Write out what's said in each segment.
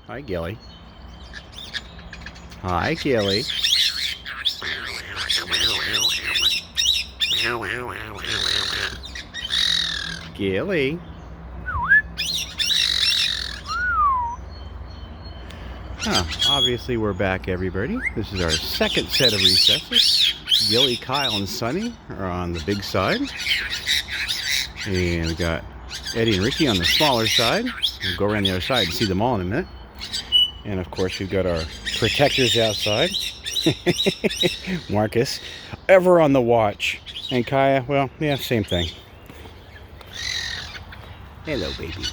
Hi, Gilly. Hi, Gilly. Gilly. Obviously we're back, everybody. This is our second set of recesses. Gilly, Kyle, and Sunny are on the big side. And we got Eddie and Ricky on the smaller side. We'll go around the other side and see them all in a minute. And of course we've got our protectors outside. Marcus, ever on the watch. And Kaya, well, yeah, same thing. Hello, baby.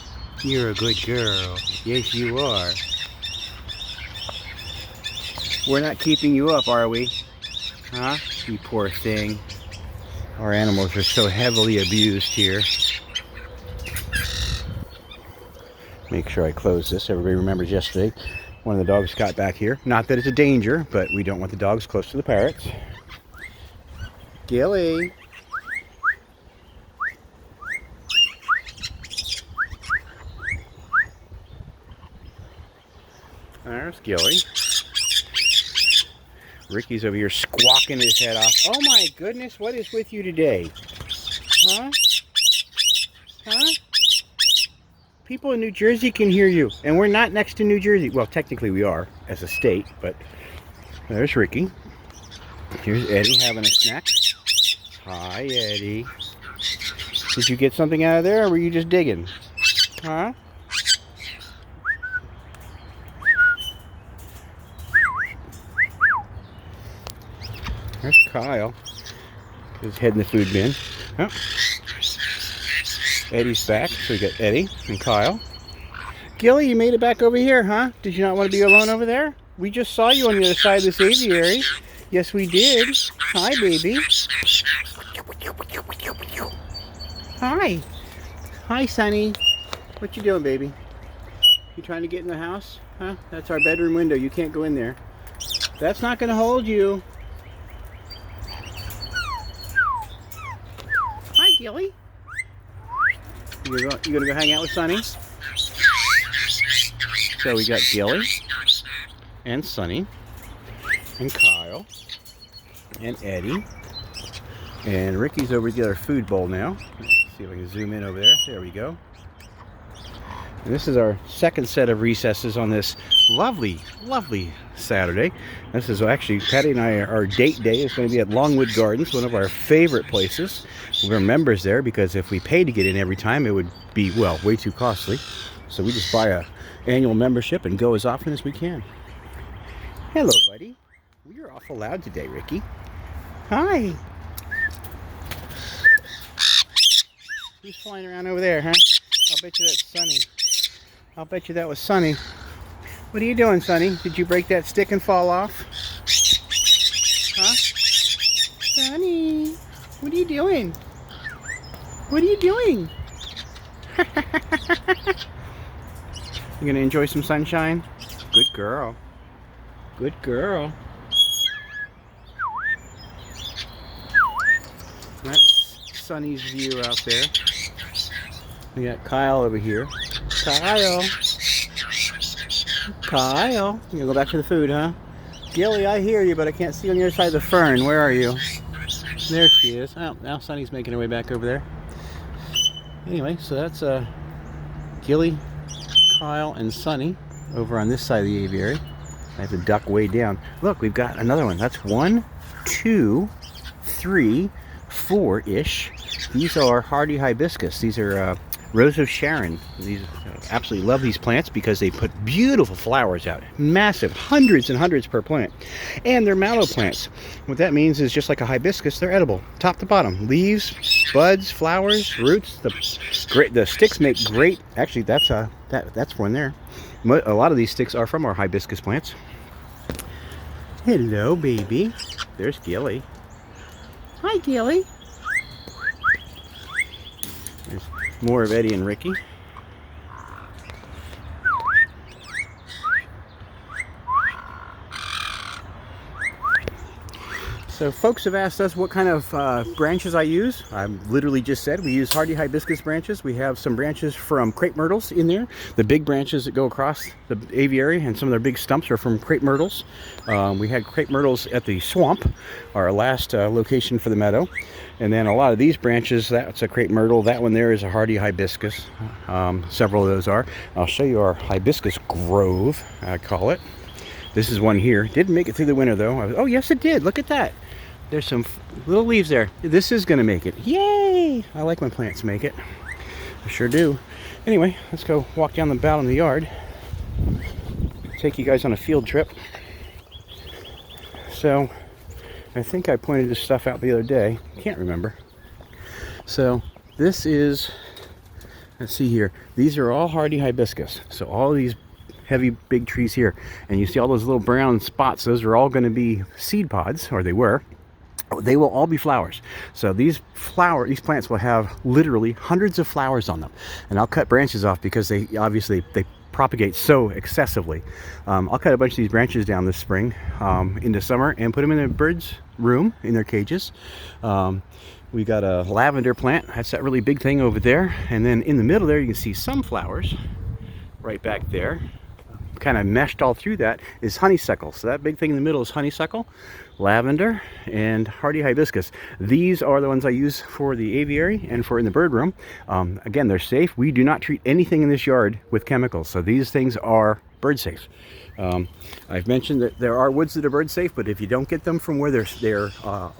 You're a good girl. Yes, you are. We're not keeping you up, are we? Huh? You poor thing. Our animals are so heavily abused here. Make sure I close this. Everybody remembers yesterday one of the dogs got back here. Not that it's a danger, but we don't want the dogs close to the parrots. Gilly. There's Gilly. Ricky's over here squawking his head off. Oh my goodness, what is with you today? Huh? Huh? People in New Jersey can hear you, and we're not next to New Jersey. Well, technically we are, as a state, but there's Ricky. Here's Eddie having a snack. Hi, Eddie. Did you get something out of there, or were you just digging? Huh? There's Kyle. He's heading the food bin. Oh. Eddie's back, so we got Eddie and Kyle. Gilly, you made it back over here, huh? Did you not want to be alone over there? We just saw you on the other side of this aviary. Yes, we did. Hi, baby. Hi. Hi, Sonny. What you doing, baby? You trying to get in the house? Huh? That's our bedroom window. You can't go in there. That's not going to hold you. Hi, Gilly. You gonna go hang out with Sunny? So we got Gilly and Sunny and Kyle and Eddie and Ricky's over at the other food bowl now. Let's see if I can zoom in over there. There we go. And this is our second set of recesses on this lovely, lovely Saturday. This is actually, Patty and I, our date day is going to be at Longwood Gardens, one of our favorite places. We're members there because if we paid to get in every time, it would be, well, way too costly. So we just buy a annual membership and go as often as we can. Hello, buddy. You're awful loud today, Ricky. Hi. Who's flying around over there, huh? I'll bet you that's Sunny. I'll bet you that was Sunny. What are you doing, Sunny? Did you break that stick and fall off? Huh? Sunny, what are you doing? What are you doing? You gonna enjoy some sunshine? Good girl. Good girl. That's Sunny's view out there. We got Kyle over here. Kyle. Kyle. You gonna go back for the food, huh? Gilly, I hear you, but I can't see on the other side of the fern. Where are you? There she is. Oh, now Sunny's making her way back over there. Anyway, so that's Gilly, Kyle, and Sunny over on this side of the aviary. I have to duck way down. Look, we've got another one. That's 1, 2, 3, 4-ish. These are hardy hibiscus. These are Rose of Sharon. These absolutely love these plants because they put beautiful flowers out. Massive, hundreds and hundreds per plant. And they're mallow plants. What that means is just like a hibiscus, they're edible, top to bottom. Leaves, buds, flowers, roots. The sticks make great. Actually, that's one there. A lot of these sticks are from our hibiscus plants. Hello, baby. There's Gilly. Hi, Gilly. There's more of Eddie and Ricky. So folks have asked us what kind of branches I use. I literally just said we use hardy hibiscus branches. We have some branches from crepe myrtles in there. The big branches that go across the aviary and some of their big stumps are from crepe myrtles. We had crepe myrtles at the swamp, our last location for the meadow. And then a lot of these branches, that's a crepe myrtle. That one there is a hardy hibiscus. Several of those are. I'll show you our hibiscus grove, I call it. This is one here. Didn't make it through the winter though. Oh yes it did. Look at that. There's some little leaves there. This is going to make it. Yay! I like when plants make it. I sure do. Anyway, let's go walk down the bottom of the yard. Take you guys on a field trip. So, I think I pointed this stuff out the other day. Can't remember. So, this is, let's see here. These are all hardy hibiscus. So, all these heavy big trees here. And you see all those little brown spots. Those are all going to be seed pods, or they were. They will all be flowers. So these plants will have literally hundreds of flowers on them. And I'll cut branches off because they propagate so excessively. I'll cut a bunch of these branches down this spring into summer and put them in a bird's room in their cages. We got a lavender plant. That's that really big thing over there. And then in the middle there you can see some flowers right back there. Kind of meshed all through that is honeysuckle. So that big thing in the middle is honeysuckle, lavender, and hardy hibiscus. These are the ones I use for the aviary and for in the bird room. Again, they're safe. We do not treat anything in this yard with chemicals, so these things are bird safe. I've mentioned that there are woods that are bird safe, but if you don't get them from where they're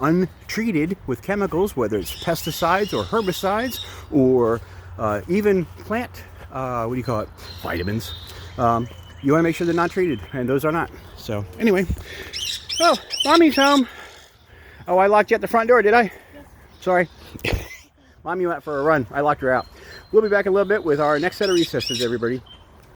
untreated with chemicals, whether it's pesticides or herbicides or even plant vitamins, you want to make sure they're not treated, and those are not. So anyway, oh, Mommy's home. Oh, I locked you at the front door, did I? Yes. Sorry. Mommy went for a run. I locked her out. We'll be back in a little bit with our next set of recesses, everybody.